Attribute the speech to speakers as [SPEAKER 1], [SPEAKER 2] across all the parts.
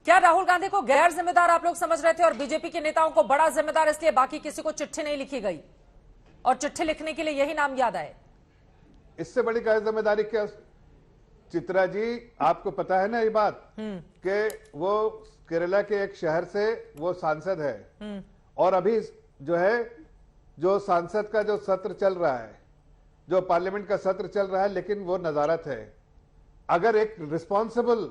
[SPEAKER 1] क्या राहुल गांधी को गैर जिम्मेदार आप लोग समझ रहे थे और बीजेपी के नेताओं को बड़ा जिम्मेदार, इसलिए बाकी किसी को चिट्ठी नहीं लिखी गई और चिट्ठी लिखने के लिए यही नाम याद आए?
[SPEAKER 2] इससे बड़ी गैर जिम्मेदारी क्या चित्रा जी? आपको पता है ना ये बात कि वो केरला के एक शहर से वो सांसद है और अभी जो है जो सांसद का जो सत्र चल रहा है, जो पार्लियामेंट का सत्र चल रहा है, लेकिन वो नजारत है। अगर एक रिस्पॉन्सिबल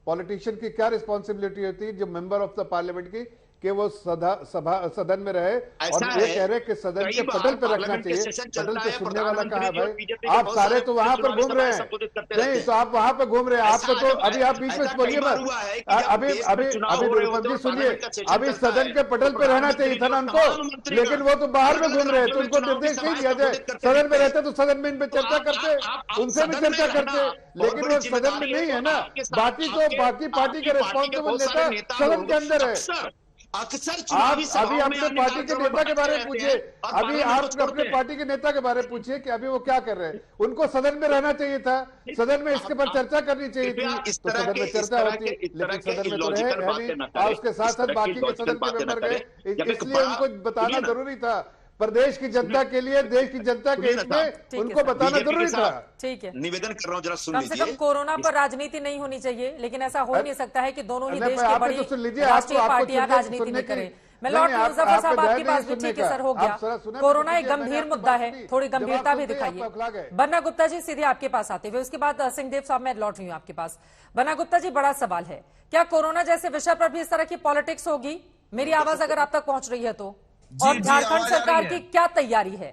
[SPEAKER 2] पॉलिटिशियन की क्या रिस्पॉन्सिबिलिटी होती है जो मेंबर ऑफ द पार्लियामेंट की, कि वो सदन में रहे और ये कह रहे कि सदन के पटल पर रखना चाहिए। पटल पे सुनने वाला कहा है भाई? आप सारे तो वहां पर घूम रहे हैं। नहीं तो आप वहां पर घूम रहे हैं, आपको तो अभी आप बीच में बोलिए मत। अभी अभी अभी निरुपम जी सुनिए, अभी सदन के पटल पे रहना चाहिए था ना उनको, लेकिन वो तो बाहर में घूम रहे हैं, तो उनको निर्देश नहीं दिया जाए। सदन में रहते तो सदन में इन पे चर्चा करते, उनसे भी चर्चा करते, लेकिन वो सदन में नहीं है ना। बाकी तो बाकी पार्टी के रिस्पॉन्सिबल नेता सदन के अंदर है।
[SPEAKER 3] अक्सर
[SPEAKER 2] आप अभी अपने पार्टी के नेता के बारे में पूछिए, अभी आप अपने पार्टी के नेता के बारे में पूछिए कि अभी वो क्या कर रहे हैं। उनको सदन में रहना चाहिए था, सदन में इसके पर चर्चा करनी चाहिए थी, तो सदन में चर्चा होती, लेकिन सदन में तो रहे नहीं और उसके साथ साथ बाकी के सदन के मेंबर गए, इसलिए उनको बताना जरूरी था। प्रदेश की जनता के लिए, देश की जनता के हित में उनको बताना जरूरी था।
[SPEAKER 1] ठीक है,
[SPEAKER 3] निवेदन कर रहा हूं, जरा सुन
[SPEAKER 1] कम
[SPEAKER 3] लीजिए।
[SPEAKER 1] से कम कोरोना पर राजनीति नहीं होनी चाहिए, लेकिन ऐसा हो नहीं सकता है कि दोनों ही देश की
[SPEAKER 2] तो
[SPEAKER 1] बड़ी राष्ट्रीय पार्टियां राजनीति नहीं करें। मैं लॉर्ड मुजफ्फर साहब आपकी बात भी ठीक है सर, हो गया। कोरोना एक गंभीर मुद्दा है, थोड़ी गंभीरता भी दिखाइए। बन्ना गुप्ता जी सीधे आपके पास आते हुए, उसके बाद सिंहदेव साहब मैं लौट रही हूँ आपके पास। बन्ना गुप्ता जी, बड़ा सवाल है, क्या कोरोना जैसे विषय पर भी इस तरह की पॉलिटिक्स होगी? मेरी आवाज अगर आप तक पहुंच रही है तो। और झारखंड सरकार की क्या तैयारी है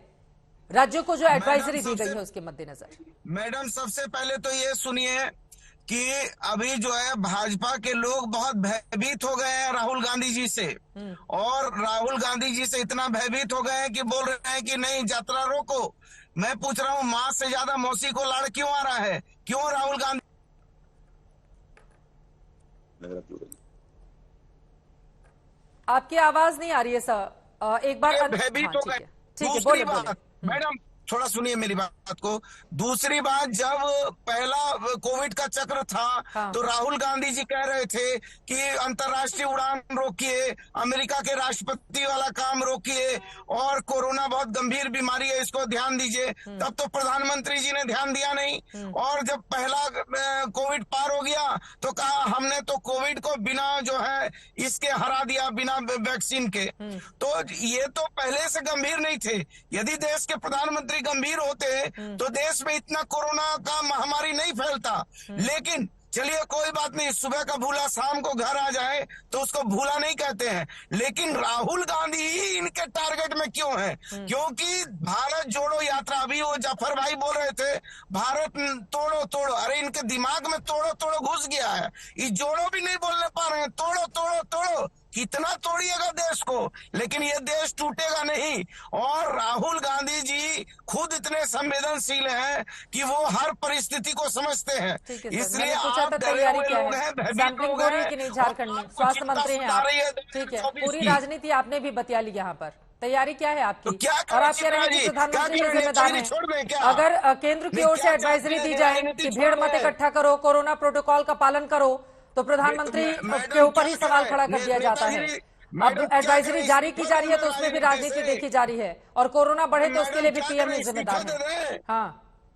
[SPEAKER 1] राज्यों को जो एडवाइजरी दी गई है उसके मद्देनजर?
[SPEAKER 4] मैडम, सबसे पहले तो ये सुनिए कि अभी जो है भाजपा के लोग बहुत भयभीत हो गए हैं राहुल गांधी जी से, और राहुल गांधी जी से इतना भयभीत हो गए हैं कि बोल रहे हैं कि नहीं, यात्रा रोको। मैं पूछ रहा हूँ, माँ से ज्यादा मौसी को लाड़ क्यों आ रहा है? क्यों राहुल गांधी?
[SPEAKER 1] आपकी आवाज नहीं आ रही है सर, एक बार
[SPEAKER 4] भयभीत हो गए।
[SPEAKER 1] ठीक है, बोलिए
[SPEAKER 4] मैडम थोड़ा सुनिए मेरी बात को। दूसरी बात, जब पहला कोविड का चक्र था तो राहुल गांधी जी कह रहे थे कि अंतर्राष्ट्रीय उड़ान रोकिए, अमेरिका के राष्ट्रपति वाला काम रोकिए, और कोरोना बहुत गंभीर बीमारी है, इसको ध्यान दीजिए। तब तो प्रधानमंत्री जी ने ध्यान दिया नहीं, और जब पहला कोविड पार हो गया तो कहा हमने तो कोविड को बिना जो है इसके हरा दिया, बिना वैक्सीन के। तो ये तो पहले से गंभीर नहीं थे। यदि देश के प्रधानमंत्री गंभीर होते तो देश में इतना कोरोना का महामारी नहीं फैलता। लेकिन चलिए कोई बात नहीं, सुबह का भूला शाम को घर आ जाए तो उसको भूला नहीं कहते हैं। लेकिन राहुल गांधी ही इनके टारगेट में क्यों है? क्योंकि भारत जोड़ो यात्रा, अभी वो जफर भाई बोल रहे थे भारत तोड़ो तोड़ो, अरे इनके दिमाग में तोड़ो तोड़ो घुस गया है, ये जोड़ो भी नहीं बोलने पा रहे हैं। तोड़ो तोड़ो तोड़ो, कितना तोड़िएगा देश को, लेकिन ये देश टूटेगा नहीं। और राहुल गांधी जी खुद इतने संवेदनशील हैं कि वो हर परिस्थिति को समझते हैं। इसलिए आप डरे हुए लोग हैं, भयभीत लोग हैं
[SPEAKER 1] कि नहीं झारखंड में स्वास्थ्य मंत्री हैं आप, ठीक है, पूरी राजनीति आपने भी बतिया ली यहाँ पर, तैयारी क्या है आपकी?
[SPEAKER 4] तो क्या
[SPEAKER 1] और आप कह रहे हैं कि प्रधानमंत्री जिम्मेदार हैं। अगर केंद्र की ओर से एडवाइजरी दी जाए कि भीड़ मत इकट्ठा करो, कोरोना प्रोटोकॉल का पालन करो, तो प्रधानमंत्री के ऊपर ही सवाल खड़ा कर दिया जाता है। अब एडवाइजरी जारी की जा रही है तो उसमें भी राजनीति देखी जा रही है, और कोरोना बढ़े तो उसके लिए भी पीएम जिम्मेदार है। हाँ,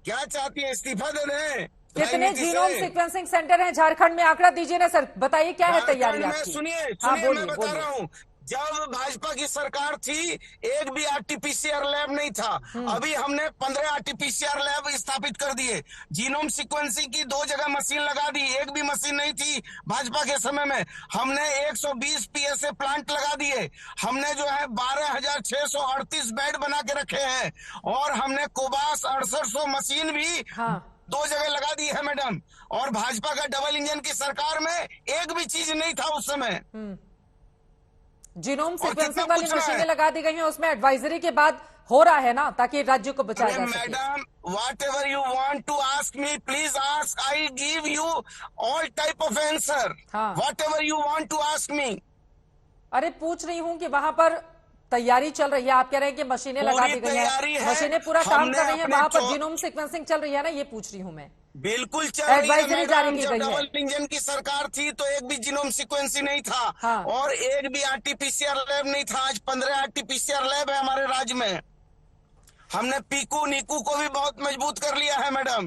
[SPEAKER 4] क्या चाहती है, इस्तीफा दे दें?
[SPEAKER 1] कितने जीनोम सीक्वेंसिंग सेंटर हैं झारखंड में? आंकड़ा दीजिए ना सर, बताइए क्या है तैयारी आपकी?
[SPEAKER 4] सुनिए,
[SPEAKER 1] हाँ,
[SPEAKER 4] मैं बता रहा हूँ। जब भाजपा की सरकार थी एक भी आरटीपीसीआर लैब नहीं था। अभी हमने 15 आरटीपीसीआर लैब स्थापित कर दिए। जीनोम सीक्वेंसिंग की 2 जगह मशीन लगा दी, एक भी मशीन नहीं थी भाजपा के समय में। हमने 120 पीएसए प्लांट लगा दिए। हमने जो है 12,638 बेड बना के रखे हैं, और हमने कोबास 6800 मशीन भी 2 जगह लगा दी है मैडम। और भाजपा का डबल इंजन की सरकार में एक भी चीज नहीं था उस समय।
[SPEAKER 1] जीनोम सीक्वेंसिंग वाली मशीनें लगा दी गई हैं, उसमें एडवाइजरी के बाद हो रहा है ना, ताकि राज्य को बचाया जा सके।
[SPEAKER 4] Madam, whatever you want to ask me, please ask. I give you all type of answer. Whatever you want to ask me.
[SPEAKER 1] अरे पूछ रही हूँ कि वहां पर तैयारी चल रही है, आप कह रहे हैं कि मशीनें लगा दी गई हैं, मशीनें पूरा काम कर रही हैं, वहां पर जीनोम सीक्वेंसिंग चल रही है ना, ये पूछ रही हूँ मैं।
[SPEAKER 4] बिल्कुल चल रही है
[SPEAKER 1] एडवाइजरी जारी
[SPEAKER 4] मैडम।
[SPEAKER 1] की
[SPEAKER 4] जब
[SPEAKER 1] गई है।
[SPEAKER 4] डबल इंजन की सरकार थी तो एक भी जीनोम सीक्वेंस नहीं था।
[SPEAKER 1] हाँ।
[SPEAKER 4] और एक भी आरटीपीसीआर लैब नहीं था। आज 15 आरटीपीसीआर लैब है हमारे राज्य में। हमने पीकू नीकू को भी बहुत मजबूत कर लिया है मैडम।